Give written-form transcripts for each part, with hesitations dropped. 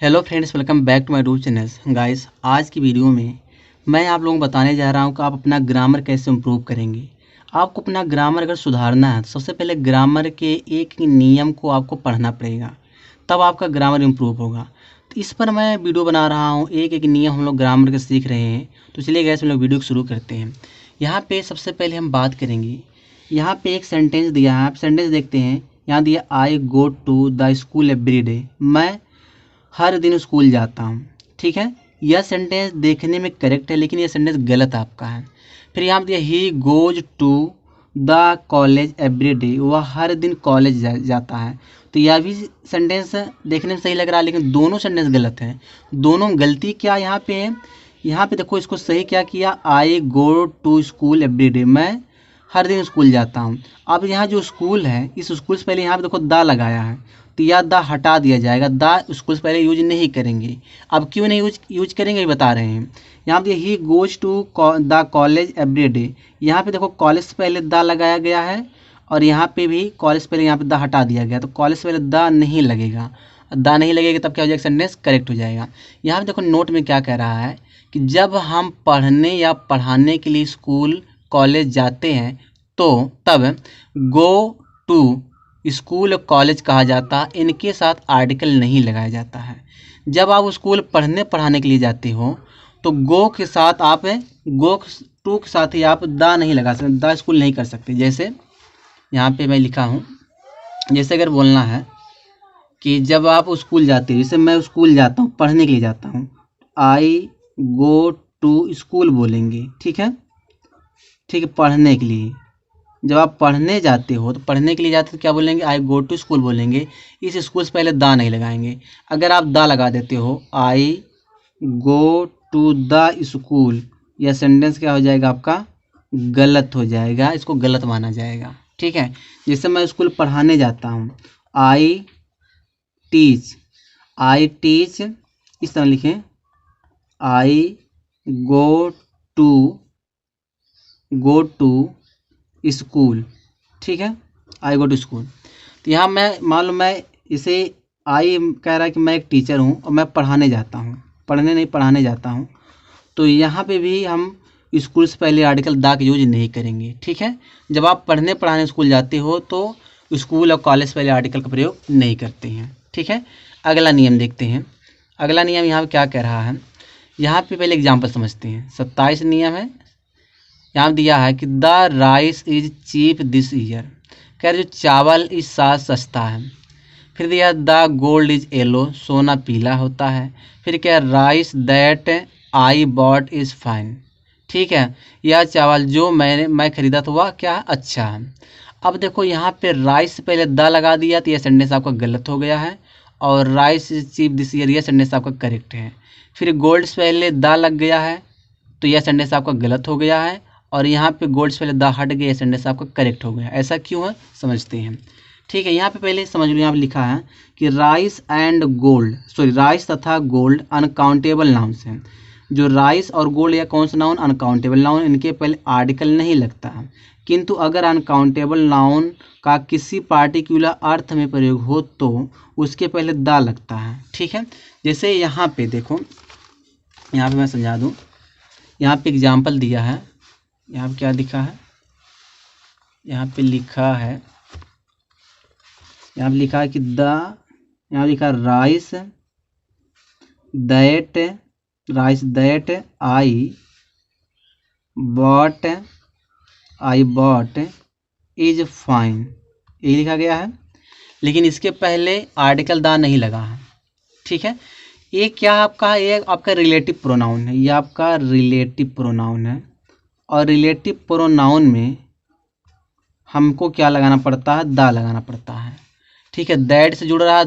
Hello friends, welcome back to my YouTube channel. Guys, आज की video में मैं आप लोगों को बताने जा रहा हूं कि आप अपना ग्रामर कैसे इम्प्रूव करेंगे। आपको अपना ग्रामर अगर सुधारना है तो सबसे पहले ग्रामर के एक नियम को आपको पढ़ना पड़ेगा, तब आपका ग्रामर इम्प्रूव होगा। तो इस पर मैं वीडियो बना रहा हूँ, एक एक नियम हम लोग ग्रामर के सीख रहे हैं। तो चलिए गाइस, हम लोग वीडियो को शुरू करते हैं। यहाँ पर सबसे पहले हम बात करेंगे, यहाँ पर एक सेंटेंस दिया है, आप सेंटेंस देखते हैं। यहाँ दिया I go to the school every day, मैं हर दिन स्कूल जाता हूँ। ठीक है, यह सेंटेंस देखने में करेक्ट है, लेकिन यह सेंटेंस गलत आपका है। फिर यहाँ पर दिया he goes to the college every day, वह हर दिन कॉलेज जाता है। तो यह भी सेंटेंस देखने में सही लग रहा है, लेकिन दोनों सेंटेंस गलत हैं। दोनों गलती क्या यहाँ पे है, यहाँ पे देखो इसको सही क्या किया, I go to school every day, मैं हर दिन स्कूल जाता हूँ। अब यहाँ जो स्कूल है, इस स्कूल से पहले यहाँ पे देखो द लगाया है, तो यह द हटा दिया जाएगा। द स्कूल से पहले यूज नहीं करेंगे। अब क्यों नहीं यूज करेंगे ये बता रहे हैं। यहाँ पे he goes to the college every day, यहाँ पे देखो कॉलेज से पहले द लगाया गया है, और यहाँ पे भी कॉलेज से पहले यहाँ पे द हटा दिया गया, तो कॉलेज से पहले द नहीं लगेगा। द नहीं लगेगा तब क्या हो जाएगा, सेंटेंस करेक्ट हो जाएगा। यहाँ पे देखो नोट में क्या कह रहा है कि जब हम पढ़ने या पढ़ाने के लिए स्कूल कॉलेज जाते हैं तो तब गो टू स्कूल और कॉलेज कहा जाता है, इनके साथ आर्टिकल नहीं लगाया जाता है। जब आप स्कूल पढ़ने पढ़ाने के लिए जाते हो तो गो के साथ आप गो टू के साथ ही आप द नहीं लगा सकते, द स्कूल नहीं कर सकते। जैसे यहाँ पे मैं लिखा हूँ, जैसे अगर बोलना है कि जब आप स्कूल जाते हो, जैसे मैं स्कूल जाता हूँ, पढ़ने के लिए जाता हूँ, आई गो टू स्कूल बोलेंगे। ठीक है, पढ़ने के लिए। जब आप पढ़ने जाते हो तो पढ़ने के लिए जाते हो तो क्या बोलेंगे, आई गो टू स्कूल बोलेंगे। इस स्कूल से पहले द नहीं लगाएंगे। अगर आप द लगा देते हो, आई गो टू द स्कूल, यह सेंटेंस क्या हो जाएगा आपका, गलत हो जाएगा, इसको गलत माना जाएगा। ठीक है, जैसे मैं स्कूल पढ़ाने जाता हूँ, आई टीच, इस तरह लिखें, आई गो टू स्कूल। ठीक है, आई गो टू स्कूल। तो यहाँ मैं मान लो मैं इसे आई कह रहा है कि मैं एक टीचर हूँ और मैं पढ़ाने जाता हूँ, पढ़ाने जाता हूँ, तो यहाँ पे भी हम स्कूल से पहले आर्टिकल द का यूज नहीं करेंगे। ठीक है, जब आप पढ़ने पढ़ाने स्कूल जाते हो तो स्कूल और कॉलेज से पहले आर्टिकल का प्रयोग नहीं करते हैं। ठीक है, अगला नियम देखते हैं। अगला नियम यहाँ क्या कह रहा है, यहाँ पे पहले एग्जाम्पल समझते हैं। 27 नियम है, यहाँ दिया है कि the rice is cheap this year, कह रहे जो चावल इस साल सस्ता है। फिर दिया द गोल्ड इज येलो, सोना पीला होता है। फिर क्या, rice that I bought is fine. ठीक है, यह चावल जो मैं खरीदा था वह क्या अच्छा है। अब देखो यहाँ पे राइस से पहले द लगा दिया तो यह सेंटेंस आपका गलत हो गया है, और rice is cheap this year, यह सेंटेंस आपका करेक्ट है। फिर गोल्ड से पहले द लग गया है तो यह सेंटेंस आपका गलत हो गया है, और यहाँ पे गोल्ड से पहले द हट गया, सेंटेंस आपका करेक्ट हो गया। ऐसा क्यों है समझते हैं। ठीक है, यहाँ पे पहले समझ लो, यहाँ पे लिखा है कि राइस तथा गोल्ड अनकाउंटेबल नाउन्स हैं। जो राइस और गोल्ड या कौन सा नाउन, अनकाउंटेबल नाउन, इनके पहले आर्टिकल नहीं लगता है। किंतु अगर अनकाउंटेबल नाउन का किसी पार्टिकुलर अर्थ में प्रयोग हो तो उसके पहले द लगता है। ठीक है, जैसे यहाँ पे देखो, यहाँ पे मैं समझा दूँ, यहाँ पे एग्जाम्पल दिया है। यहाँ पे क्या लिखा है, यहाँ पे लिखा है कि यहाँ लिखा rice that I bought is fine, ये लिखा गया है, लेकिन इसके पहले आर्टिकल द नहीं लगा है। ठीक है, ये क्या आपका, ये आपका रिलेटिव प्रोनाउन है, ये आपका रिलेटिव प्रोनाउन है, और रिलेटिव प्रोनाउन में हमको क्या लगाना पड़ता है, द लगाना पड़ता है। ठीक है, दैट से जुड़ रहा है,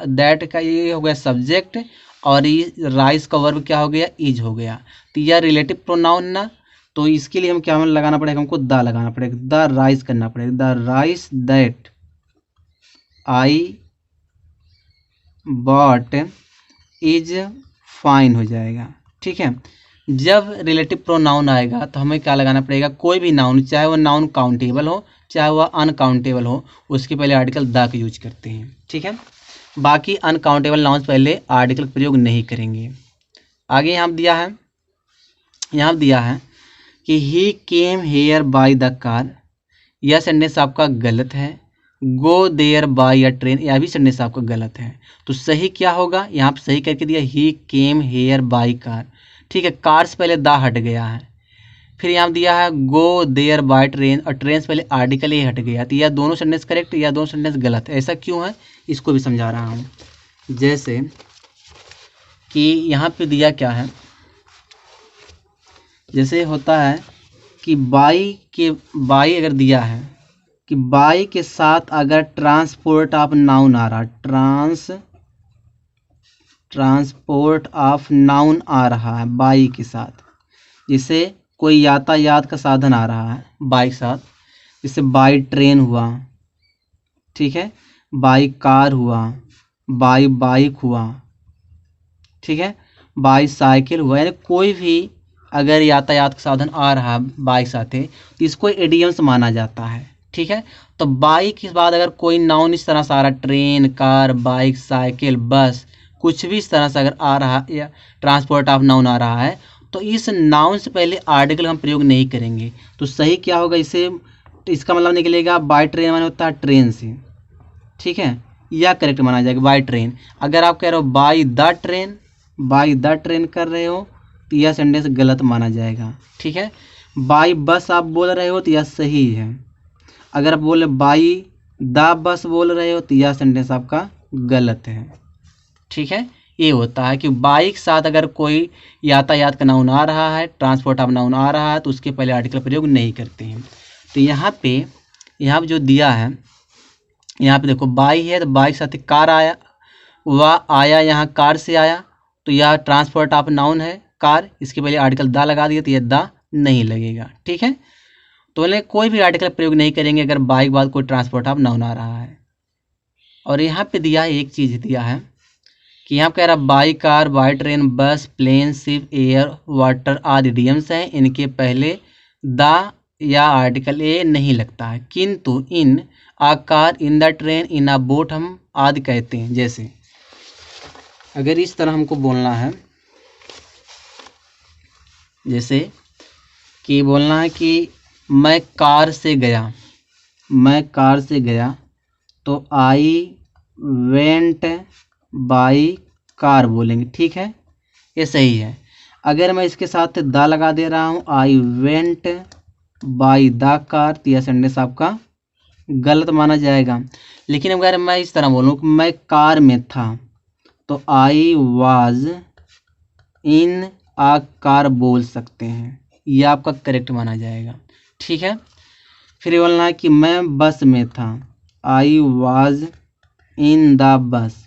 दैट का ये हो गया सब्जेक्ट, और ये राइस का वर्ब क्या हो गया, इज हो गया। तो यह रिलेटिव प्रोनाउन ना, तो इसके लिए हम क्या लगाना पड़ेगा, हमको द लगाना पड़ेगा, द राइस करना पड़ेगा, the rice that I bought is fine हो जाएगा। ठीक है, जब रिलेटिव प्रोनाउन आएगा तो हमें क्या लगाना पड़ेगा, कोई भी नाउन, चाहे वो नाउन काउंटेबल हो चाहे वह अनकाउंटेबल हो, उसके पहले आर्टिकल द का यूज करते हैं। ठीक है, बाकी अनकाउंटेबल नाउन्स पहले आर्टिकल का प्रयोग नहीं करेंगे। आगे यहाँ दिया है कि he came here by the car, यह सेंटेंस आपका गलत है। Go there by a train, यह भी सेंटेंस आपका गलत है। तो सही क्या होगा, यहाँ पे सही करके दिया ही केम हेयर बाय कार। ठीक है, कार से पहले दा हट गया है। फिर यहाँ दिया है गो देयर बाय ट्रेन, और ट्रेन से पहले आर्टिकल ए हट गया। तो यह दोनों सेंटेंस करेक्ट, या दोनों सेंटेंस गलत है। ऐसा क्यों है, इसको भी समझा रहा हूँ। जैसे कि यहाँ पे दिया क्या है, जैसे होता है कि बाई अगर दिया है कि बाई के साथ अगर ट्रांसपोर्ट ऑफ नाउन आ रहा, ट्रांसपोर्ट ऑफ नाउन आ रहा है बाई के साथ, जैसे कोई यातायात का साधन आ रहा है बाई के साथ, जैसे बाई ट्रेन हुआ, ठीक है, बाई कार हुआ, बाई बाइक हुआ, ठीक है, बाई साइकिल हुआ, यानी कोई भी अगर यातायात का साधन आ रहा है बाइक साथ है तो इसको एडियम्स माना जाता है। ठीक है, तो बाइक के बाद अगर कोई नाउन इस तरह से आ रहा, ट्रेन, कार, बाइक, साइकिल, बस, कुछ भी इस तरह से अगर आ रहा या ट्रांसपोर्ट ऑफ नाउन आ रहा है, तो इस नाउन से पहले आर्टिकल हम प्रयोग नहीं करेंगे। तो सही क्या होगा, इसे इसका मतलब निकलेगा बाय ट्रेन माने होता है ट्रेन से। ठीक है, यह करेक्ट माना जाएगा बाय ट्रेन। अगर आप कह रहे हो बाय द ट्रेन कर रहे हो तो यह सेंटेंस गलत माना जाएगा। ठीक है, बाई बस आप बोल रहे हो तो यह सही है। अगर आप बोले बाई द बस बोल रहे हो तो यह सेंटेंस आपका गलत है। ठीक है, ये होता है कि बाइक साथ अगर कोई यातायात का नाउन आ रहा है, ट्रांसपोर्ट ऑफ नाउन आ रहा है, तो उसके पहले आर्टिकल प्रयोग नहीं करते हैं। तो यहाँ पे जो दिया है, यहाँ पे देखो बाई है तो बाइक साथ कार आया, वह आया यहाँ कार से आया, तो यह ट्रांसपोर्ट ऑफ नाउन है कार, इसके पहले आर्टिकल दा लगा दिया तो यह दा नहीं लगेगा। ठीक है, तो बोले कोई भी आर्टिकल प्रयोग नहीं करेंगे अगर बाइक बाद कोई ट्रांसपोर्ट ऑफ नाउन आ रहा है। और यहाँ पे दिया है एक चीज़ दिया है कि यहाँ कह रहा बाई कार, बाई ट्रेन, बस, प्लेन, शिप, एयर, वाटर आदि इडियम्स हैं, इनके पहले दा या आर्टिकल ए नहीं लगता है, किंतु in a car, in the train, in a boat हम आदि कहते हैं। जैसे अगर इस तरह हमको बोलना है, जैसे कि बोलना है कि मैं कार से गया, तो आई वेंट बाई कार बोलेंगे। ठीक है, ये सही है। अगर मैं इसके साथ द लगा दे रहा हूँ, I went by the car, तो यह सेंटेंस आपका गलत माना जाएगा। लेकिन अगर मैं इस तरह बोलूँ कि मैं कार में था, तो I was in a car बोल सकते हैं, यह आपका करेक्ट माना जाएगा। ठीक है, फिर बोलना है कि मैं बस में था, I was in the bus,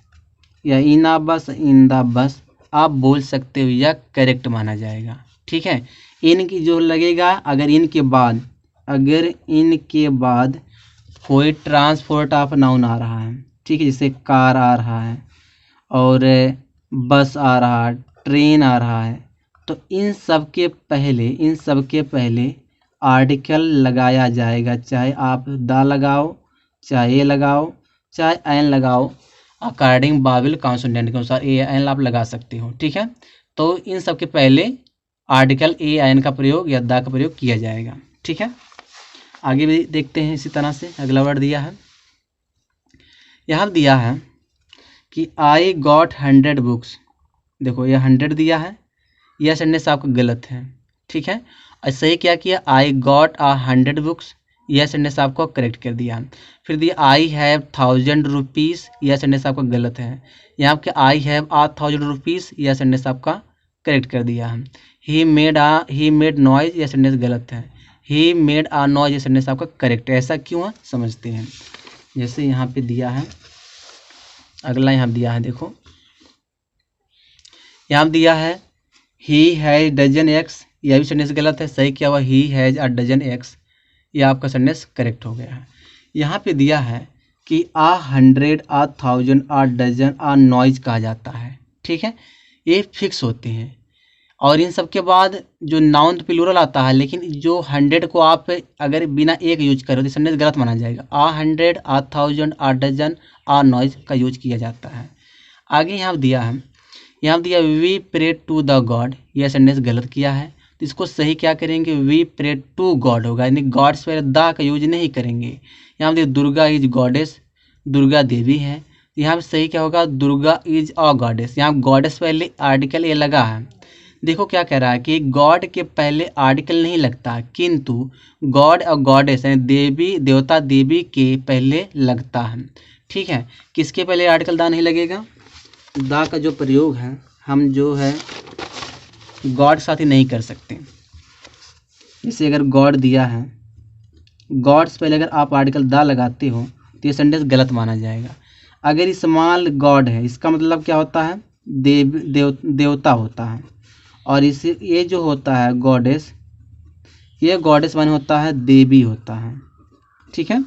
या इन आ बस, इन द बस आप बोल सकते हो, यह करेक्ट माना जाएगा। ठीक है, इनकी जो लगेगा अगर इनके बाद कोई ट्रांसपोर्ट ऑफ नाउन आ रहा है, ठीक है, जैसे कार आ रहा है और बस आ रहा है, ट्रेन आ रहा है, तो इन सब के पहले आर्टिकल लगाया जाएगा, चाहे आप द लगाओ, चाहे ए लगाओ, चाहे एन लगाओ, अकॉर्डिंग बाबिल कॉन्सोनेंट के अनुसार ए एन आप लगा सकते हो। ठीक है, तो इन सब के पहले आर्टिकल ए एन का प्रयोग या द का प्रयोग किया जाएगा। ठीक है, आगे भी देखते हैं। इसी तरह से अगला वर्ड दिया है, यहाँ दिया है कि आई गॉट 100 बुक्स। देखो यह 100 दिया है, यह सेंटेंस आपका गलत है। ठीक है, और सही क्या किया, आई गॉट 100 बुक्स, यह सेंटेंस आपको करेक्ट कर दिया। फिर दिया आई हैव 1000 रुपीज़, यह सेंटेंस आपका गलत है। यहाँ पे आई हैव 1000 रुपीज़, यह सेंटेंस आपका करेक्ट कर दिया है। ही मेड नॉइज, यह सेंटेंस गलत है। ही मेड आ नॉइज, यह सेंटेंस आपका करेक्ट है। ऐसा क्यों है समझते हैं। जैसे यहाँ पे दिया है, अगला यहाँ दिया है, देखो यहाँ दिया है ही हैज डजन एक्स, यह भी सेंटेंस गलत है। सही क्या हुआ, he has a dozen eggs, यह आपका सेंटेंस करेक्ट हो गया है। यहाँ पे दिया है कि 100, 1000, 1000 नॉइज कहा जाता है। ठीक है, ये फिक्स होते हैं और इन सब के बाद जो नाउन तो प्लूरल आता है, लेकिन जो 100 को आप अगर बिना एक यूज करो तो सेंटेंस गलत माना जाएगा। A 100, a 1000, a dozen, a noise का यूज किया जाता है। आगे यहाँ दिया है, यहाँ दिया we pray to the God, यह सेंटेंस गलत किया है। तो इसको सही क्या करेंगे, वी प्रे टू गॉड होगा, यानी गॉड्स पहले द का यूज नहीं करेंगे। यहाँ दिया दुर्गा इज गॉडेस, दुर्गा देवी है। यहाँ पे सही क्या होगा, दुर्गा इज अ गॉडेस। यहाँ गॉडेस पहले आर्टिकल ए लगा है। देखो क्या कह रहा है कि गॉड के पहले आर्टिकल नहीं लगता, किंतु गॉड और गॉडेस यानी देवी देवता देवी के पहले लगता है। ठीक है, किसके पहले आर्टिकल दा नहीं लगेगा, दा का जो प्रयोग है हम जो है गॉड साथ ही नहीं कर सकते। जैसे अगर गॉड दिया है, गॉड से पहले अगर आप आर्टिकल दा लगाते हो तो ये सेंटेंस गलत माना जाएगा। अगर ये स्मॉल गॉड है, इसका मतलब क्या होता है, देवता होता है। और इसे ये जो होता है गॉडेस, ये गॉडेस माने होता है देवी होता है। ठीक है,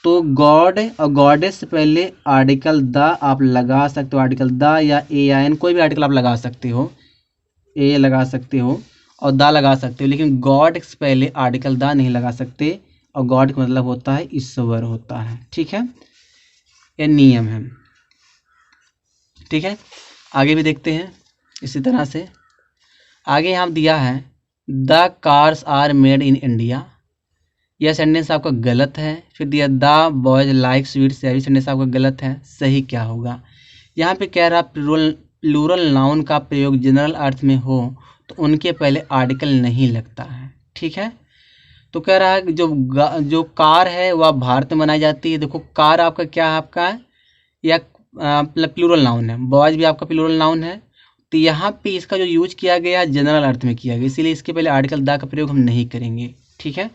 तो गॉड और गॉडेस से पहले आर्टिकल द आप लगा सकते हो, आर्टिकल द या ए आई एन कोई भी आर्टिकल आप लगा सकते हो, ए लगा सकते हो और द लगा सकते हो, लेकिन गॉड से पहले आर्टिकल द नहीं लगा सकते। और गॉड का मतलब होता है ईश्वर होता है। ठीक है, यह नियम है। ठीक है, आगे भी देखते हैं इसी तरह से। आगे यहाँ दिया है the cars are made in India, यह सेंटेंस आपका गलत है। फिर दिया द बॉयज लाइक स्वीट्स, यह भी सेंटेंस आपका गलत है। सही क्या होगा, यहाँ पे कह रहा प्लूरल नाउन का प्रयोग जनरल अर्थ में हो तो उनके पहले आर्टिकल नहीं लगता है। ठीक है, तो कह रहा है कि जो कार है वह भारत में बनाई जाती है। देखो कार आपका क्या है, आपका या मतलब प्लूरल नाउन है, बॉयज भी आपका प्लूरल नाउन है। तो यहाँ पे इसका जो यूज किया गया जनरल अर्थ में किया गया, इसीलिए इसके पहले आर्टिकल द का प्रयोग हम नहीं करेंगे। ठीक है,